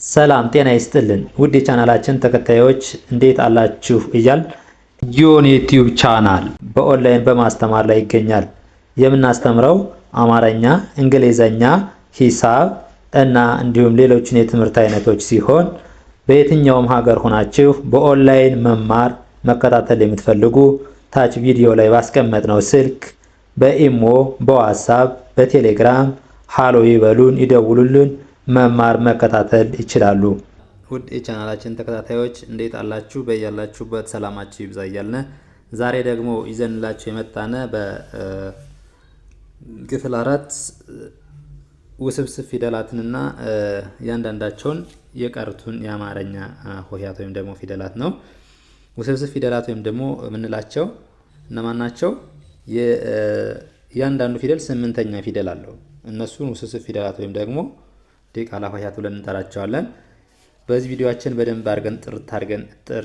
ሰላም ጤና ይስጥልን ውድ የቻናላችን ተከታዮች እንዴት አላችሁ እያል ጊዮን ዩቲዩብ ቻናል በኦንላይን በማስተማር ላይ ይገኛል። የምናስተምረው አማርኛ፣ እንግሊዘኛ፣ ሂሳብ እና እንዲሁም ሌሎችን የትምህርት አይነቶች ሲሆን በየትኛውም ሀገር ሆናችሁ በኦንላይን መማር መከታተል የምትፈልጉ ታች ቪዲዮ ላይ ባስቀመጥነው ስልክ በኢሞ፣ በዋትስአፕ፣ በቴሌግራም ሃሎ ይበሉን፣ ይደውሉልን፣ መማር መከታተል ይችላሉ። ውድ የቻናላችን ተከታታዮች እንዴት አላችሁ? በያላችሁበት ሰላማችሁ ይብዛ እያልን ዛሬ ደግሞ ይዘንላችሁ የመጣነ በክፍል 4 ውስብስብ ፊደላትንና ያንዳንዳቸውን የቀሩትን የአማርኛ ሆሄያት ወይም ደግሞ ፊደላት ነው። ውስብስብ ፊደላት ወይም ደግሞ የምንላቸው እነማን ናቸው? ያንዳንዱ ፊደል 8ኛ ፊደል አለው። እነሱን ውስብስብ ፊደላት ወይም ደግሞ ዲቃላ ሆሄያት ብለን እንጠራቸዋለን። በዚህ ቪዲዮአችን በደንብ አድርገን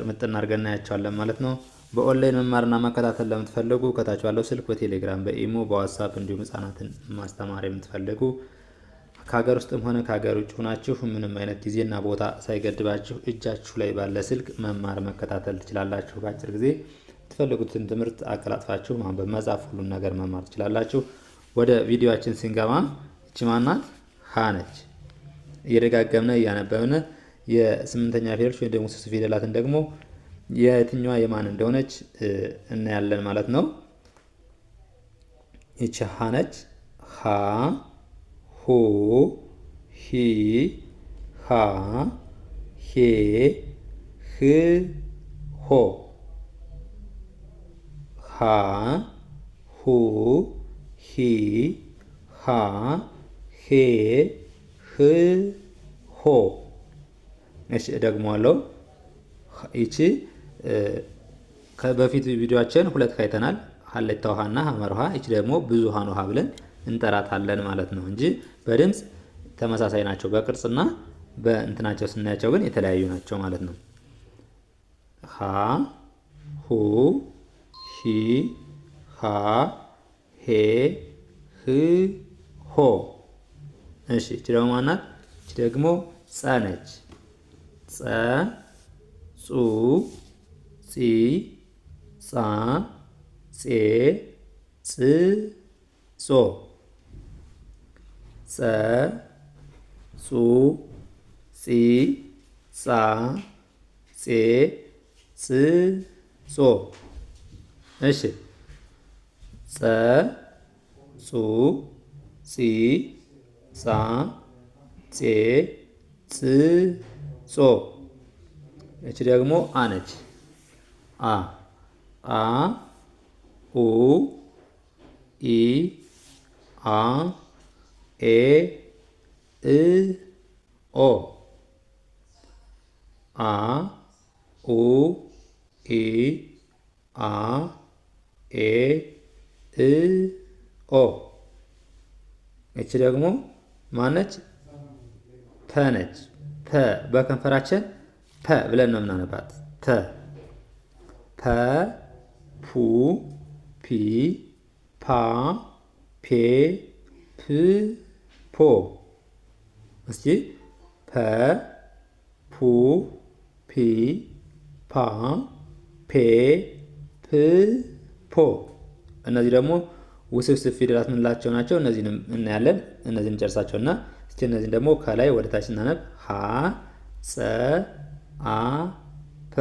ምጥን አድርገን እናያቸዋለን ማለት ነው። በኦንላይን መማርና መከታተል ለምትፈልጉ ከታች ባለው ስልክ በቴሌግራም፣ በኢሞ፣ በዋትስአፕ እንዲሁም ህጻናትን ማስተማር የምትፈልጉ ከሀገር ውስጥም ሆነ ከሀገር ውጭ ሆናችሁ ምንም አይነት ጊዜና ቦታ ሳይገድባችሁ እጃችሁ ላይ ባለ ስልክ መማር መከታተል ትችላላችሁ። በአጭር ጊዜ የምትፈልጉትን ትምህርት አቀላጥፋችሁ ማንበብ፣ መጻፍ፣ ሁሉን ነገር መማር ትችላላችሁ። ወደ ቪዲዮአችን ስንገባ እቺ ማናት? ሀ ነች። እየደጋገምነ እያነበብነ የ8ኛ ፊደሎች ወይም ደግሞ ውስብስብ ፊደላትን ደግሞ የትኛዋ የማን እንደሆነች እናያለን ማለት ነው። ይቺ ሀ ነች። ሀ፣ ሁ፣ ሂ፣ ሃ፣ ሄ፣ ህ፣ ሆ። ሀ፣ ሁ፣ ሂ፣ ሃ፣ ሄ፣ ህ፣ ሆ። እሺ ደግሞዋለሁ። ይቺ በፊት ቪዲዮአችን ሁለት አይተናል። ሀሌታ ውሃና ሐመር ውሃ። ይቺ ደግሞ ብዙሃን ውሃ ብለን እንጠራታለን ማለት ነው እንጂ በድምጽ ተመሳሳይ ናቸው። በቅርጽና በእንትናቸው ስናያቸው ግን የተለያዩ ናቸው ማለት ነው። ሀ፣ ሁ፣ ሂ፣ ሃ፣ ሄ፣ ህ፣ ሆ። እሺ እቺ ደግሞ ማናት? እቺ ደግሞ ጸ ነች። ጸ፣ ጹ፣ ጺ፣ ጻ፣ ጼ፣ ጽ፣ ጾ። ጸ፣ ጹ፣ ጺ፣ ጻ፣ ጼ፣ ጽ፣ ጾ። እሺ ጸ፣ ጹ፣ ጺ፣ ጻ፣ ጼ፣ ጽ፣ ጾ። እቺ ደግሞ አ ነች። አ፣ አ፣ ኡ፣ ኢ፣ አ፣ ኤ፣ እ፣ ኦ። አ፣ ኡ፣ ኢ፣ አ፣ ኤ፣ እ፣ ኦ። እቺ ደግሞ ማነች? ፐ ነች። ፐ በከንፈራችን ፐ ብለን ነው የምናነባት። ፐ፣ ፐ፣ ፑ፣ ፒ፣ ፓ፣ ፔ፣ ፕ፣ ፖ። እስኪ ፐ፣ ፑ፣ ፒ፣ ፓ፣ ፔ፣ ፕ፣ ፖ። እነዚህ ደግሞ ውስብስብ ፊደላት የምንላቸው ናቸው። እነዚህንም እናያለን። እነዚህን ጨርሳቸውና እስቲ እነዚህን ደግሞ ከላይ ወደ ታች ስናነብ ሀ፣ ጸ፣ አ፣ ፐ።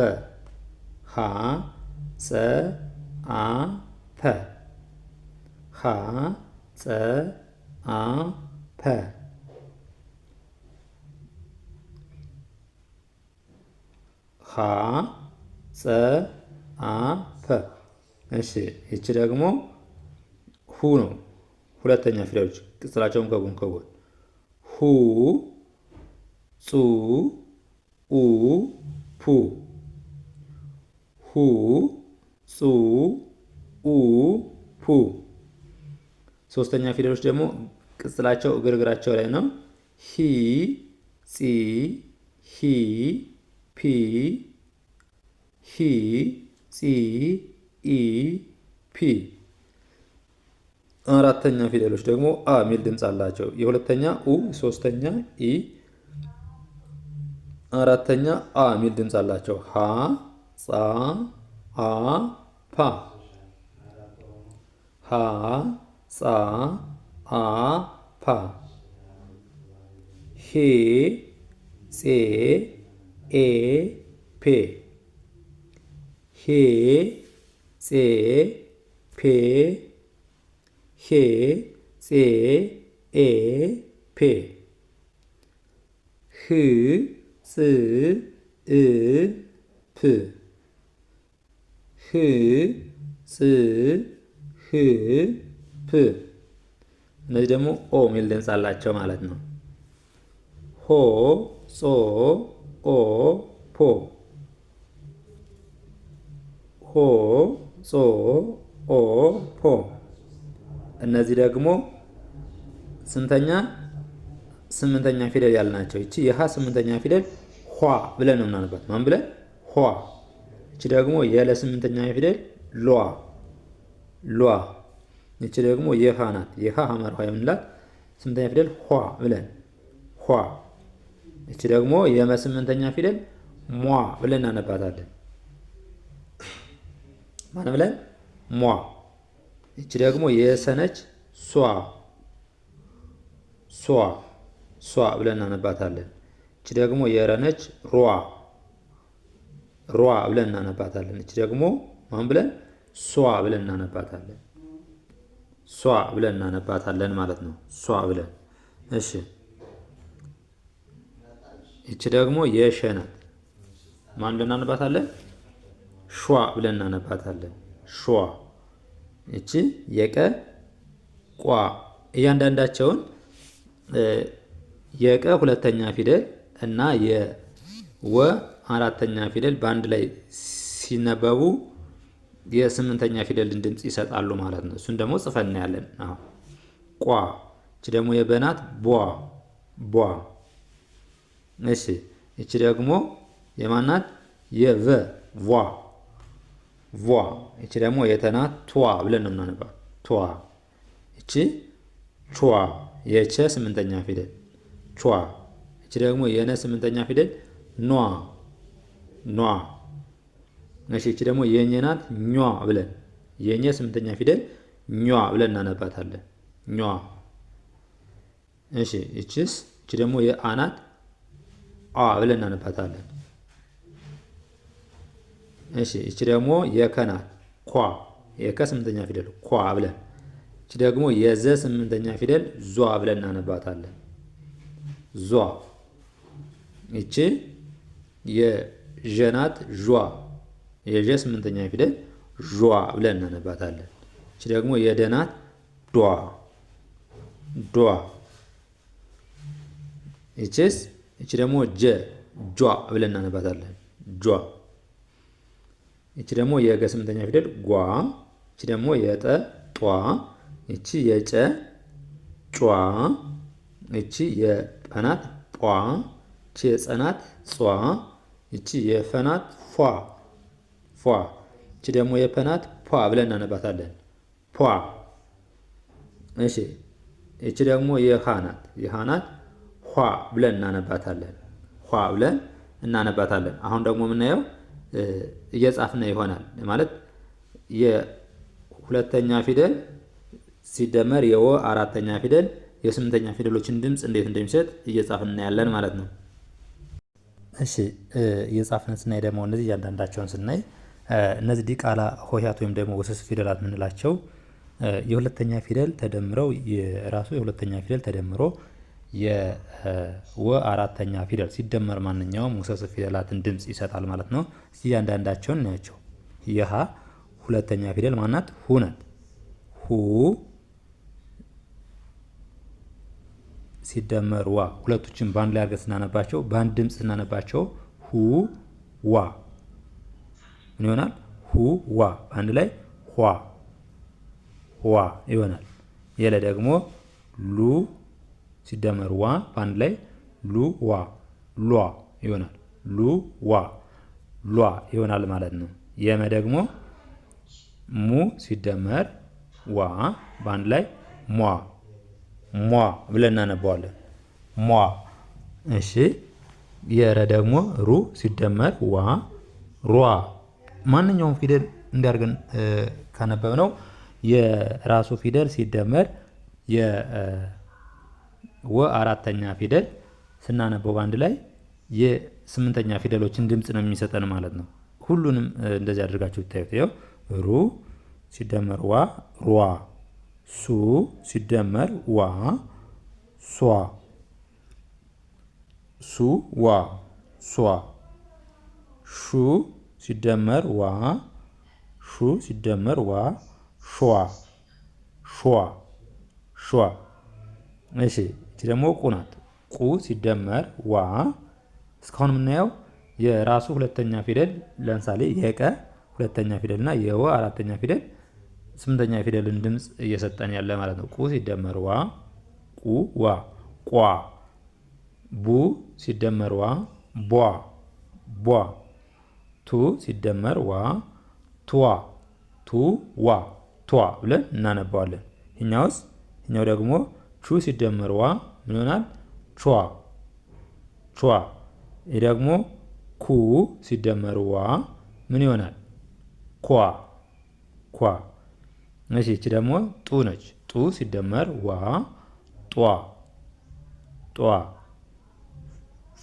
ሀ፣ ጸ፣ አ፣ ፐ። ሀ፣ ጸ፣ አ፣ ፐ። ሀ፣ ጸ፣ አ፣ ፐ። እሺ ይቺ ደግሞ ሁ ነው። ሁለተኛ ፊደሎች ቅጽላቸውን ከጎን ከጎን ሁ፣ ጹ፣ ኡ፣ ፑ። ሁ፣ ጹ፣ ኡ፣ ፑ። ሶስተኛ ፊደሎች ደግሞ ቅጽላቸው እግርግራቸው ላይ ነው። ሂ፣ ጺ፣ ሂ፣ ፒ፣ ሂ፣ ጺ፣ ኢ፣ ፒ። አራተኛ ፊደሎች ደግሞ አ ሚል ድምጽ አላቸው። የሁለተኛ ኡ፣ ሶስተኛ ኢ፣ አራተኛ አ የሚል ድምፅ አላቸው። ሀ ጻ አ ፓ ሀ ጻ አ ፓ ሄ ጼ ኤ ፔ ሄ ጼ ፔ ሄ ጼ ኤ ፔ ህ ጽ እ ፕ ህ ጽ ህ ፕ እነዚህ ደግሞ ኦ የሚል ድምፅ አላቸው ማለት ነው። ሆ ጾ ኦ ፖ ሆ ጾ ኦ ፖ እነዚህ ደግሞ ስንተኛ? ስምንተኛ ፊደል ያልናቸው። እቺ የሀ ስምንተኛ ፊደል ኋ ብለን ነው የምናነባት። ማን ብለን? ኋ። እቺ ደግሞ የለ ስምንተኛ ፊደል ሏ ሏ። እቺ ደግሞ የሀ ናት። የሀ ሐመር ኋ የምንላት ስምንተኛ ፊደል ኋ ብለን ኋ። እቺ ደግሞ የመ ስምንተኛ ፊደል ሟ ብለን እናነባታለን። ማን ብለን? ሟ። እቺ ደግሞ የሰነች ሷ ሷ ሷ ብለን እናነባታለን። እቺ ደግሞ የረነች ሯ ሯ ብለን እናነባታለን። እቺ ደግሞ ማን ብለን? ሷ ብለን እናነባታለን። ሷ ብለን እናነባታለን ማለት ነው። ሷ ብለን እሺ። እቺ ደግሞ የሸ ናት። ማን ብለን እናነባታለን? ሿ ብለን እናነባታለን። ሿ። እቺ የቀ ቋ። እያንዳንዳቸውን የቀ ሁለተኛ ፊደል እና የወ አራተኛ ፊደል በአንድ ላይ ሲነበቡ የስምንተኛ ፊደልን ድምፅ ይሰጣሉ ማለት ነው። እሱን ደግሞ ጽፈን እናያለን። አሁን ቋ። እቺ ደግሞ የበናት ቧ ቧ። እሺ እቺ ደግሞ የማናት? የቨ ቧ ቧ። እቺ ደግሞ የተናት ቷ ብለን ነው የምናነባው። ቷ። እቺ ቿ የቸ ስምንተኛ ፊደል ቿ። እቺ ደግሞ የነ ስምንተኛ ፊደል ኗ ኗ። እሺ እቺ ደግሞ የኘ ናት ኟ ብለን የኘ ስምንተኛ ፊደል ኟ ብለን እናነባታለን። ኟ። እሺ እቺስ? እቺ ደግሞ የአናት አ ብለን እናነባታለን። እሺ እቺ ደግሞ የከናት ኳ የከ ስምንተኛ ፊደል ኳ ብለን። እቺ ደግሞ የዘ ስምንተኛ ፊደል ዟ ብለን እናነባታለን። ዟ። እቺ የዠናት ዟ የዠ ስምንተኛ ፊደል ዟ ብለን እናነባታለን። እቺ ደግሞ የደናት ዷ ዷ። እቺስ? እቺ ደግሞ ጀ ጇ ብለን እናነባታለን። ጇ። እቺ ደግሞ የገ ስምንተኛ ፊደል ጓ። እቺ ደግሞ የጠ ጧ። እቺ የጨ ጯ። እቺ የጠናት ጧ። እቺ የጸናት ጿ። እቺ የፈናት ፏ ፏ። እቺ ደግሞ የፐናት ፏ ብለን እናነባታለን። ፏ። እሺ እቺ ደግሞ የሃ ናት። የሃ ናት ኋ ብለን እናነባታለን። ኋ ብለን እናነባታለን። አሁን ደግሞ የምናየው እየጻፍነ ይሆናል ማለት የሁለተኛ ፊደል ሲደመር የወ አራተኛ ፊደል የስምንተኛ ፊደሎችን ድምፅ እንዴት እንደሚሰጥ እየጻፍን እናያለን ማለት ነው። እሺ እየጻፍን ስናይ ደግሞ እነዚህ እያንዳንዳቸውን ስናይ እነዚህ ዲቃላ ሆሄያት ወይም ደግሞ ውስብስብ ፊደላት የምንላቸው የሁለተኛ ፊደል ተደምረው የራሱ የሁለተኛ ፊደል ተደምሮ የወ አራተኛ ፊደል ሲደመር ማንኛውም ውስብስብ ፊደላትን ድምፅ ይሰጣል ማለት ነው። እያንዳንዳቸውን እናያቸው። የሀ ሁለተኛ ፊደል ማናት? ሁ ናት። ሁ ሲደመር ዋ ሁለቶችን በአንድ ላይ አድርገን ስናነባቸው በአንድ ድምፅ ስናነባቸው ሁ ዋ ምን ይሆናል? ሁ ዋ በአንድ ላይ ኋ ዋ ይሆናል። የለ ደግሞ ሉ ሲደመር ዋ በአንድ ላይ ሉ ዋ ሏ ይሆናል። ሉ ዋ ሏ ይሆናል ማለት ነው። የመ ደግሞ ሙ ሲደመር ዋ በአንድ ላይ ሟ ሟ ብለን እናነባዋለን። ሟ። እሺ የረ ደግሞ ሩ ሲደመር ዋ ሯ። ማንኛውም ፊደል እንዲያርገን ካነበብ ነው የራሱ ፊደል ሲደመር የወ አራተኛ ፊደል ስናነበው አንድ ላይ የስምንተኛ ፊደሎችን ድምፅ ነው የሚሰጠን ማለት ነው። ሁሉንም እንደዚህ አድርጋችሁ ይታዩት። ይኸው ሩ ሲደመር ዋ ሯ፣ ሱ ሲደመር ዋ ሷ፣ ሱ ዋ ሷ፣ ሹ ሲደመር ዋ ሹ ሲደመር ዋ ሿ ሿ ሿ። እሺ እቺ ደግሞ ቁ ናት። ቁ ሲደመር ዋ እስካሁን የምናየው የራሱ ሁለተኛ ፊደል ለምሳሌ የቀ ሁለተኛ ፊደል እና የወ አራተኛ ፊደል ስምንተኛ ፊደልን ድምፅ እየሰጠን ያለ ማለት ነው። ቁ ሲደመር ዋ ቁ ዋ ቋ። ቡ ሲደመር ዋ ቧ ቧ። ቱ ሲደመር ዋ ቷ ቱ ዋ ቷ ብለን እናነባዋለን። ይኛው ደግሞ ቹ ሲደመር ዋ ምን ይሆናል? ቿ ቿ። ይህ ደግሞ ኩ ሲደመር ዋ ምን ይሆናል? ኳ ኳ። እሺ እቺ ደግሞ ጡ ነች። ጡ ሲደመር ዋ ጧ ጧ።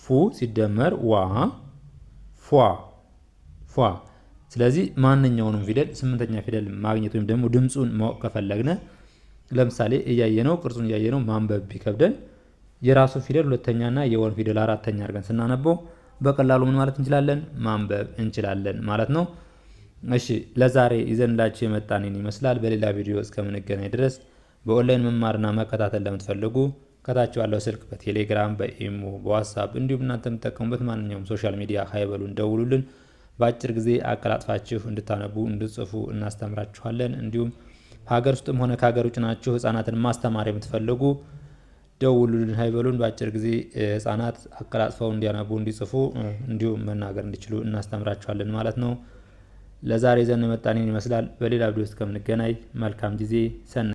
ፉ ሲደመር ዋ ፏ ፏ። ስለዚህ ማንኛውንም ፊደል ስምንተኛ ፊደል ማግኘት ወይም ደግሞ ድምፁን ማወቅ ከፈለግነ ለምሳሌ እያየነው ቅርጹን እያየነው ማንበብ ቢከብደን የራሱ ፊደል ሁለተኛና የወን ፊደል አራተኛ አድርገን ስናነበው በቀላሉ ምን ማለት እንችላለን? ማንበብ እንችላለን ማለት ነው። እሺ ለዛሬ ይዘንላችሁ የመጣን ይመስላል። በሌላ ቪዲዮ እስከምንገናኝ ድረስ በኦንላይን መማርና መከታተል ለምትፈልጉ ከታች ባለው ስልክ በቴሌግራም፣ በኢሞ፣ በዋትስአፕ እንዲሁም እናንተ የምትጠቀሙበት ማንኛውም ሶሻል ሚዲያ ሀይበሉን ደውሉልን። በአጭር ጊዜ አቀላጥፋችሁ እንድታነቡ እንድትጽፉ እናስተምራችኋለን። እንዲሁም ሀገር ውስጥም ሆነ ከሀገር ውጭ ናችሁ ህጻናትን ማስተማር የምትፈልጉ ደውሉልን፣ ሀይበሉን። በአጭር ጊዜ ህጻናት አቀላጥፈው እንዲያነቡ እንዲጽፉ እንዲሁም መናገር እንዲችሉ እናስተምራችኋለን ማለት ነው። ለዛሬ ዘን መጣን ይመስላል። በሌላ ቪዲዮ እስከምንገናኝ መልካም ጊዜ ሰን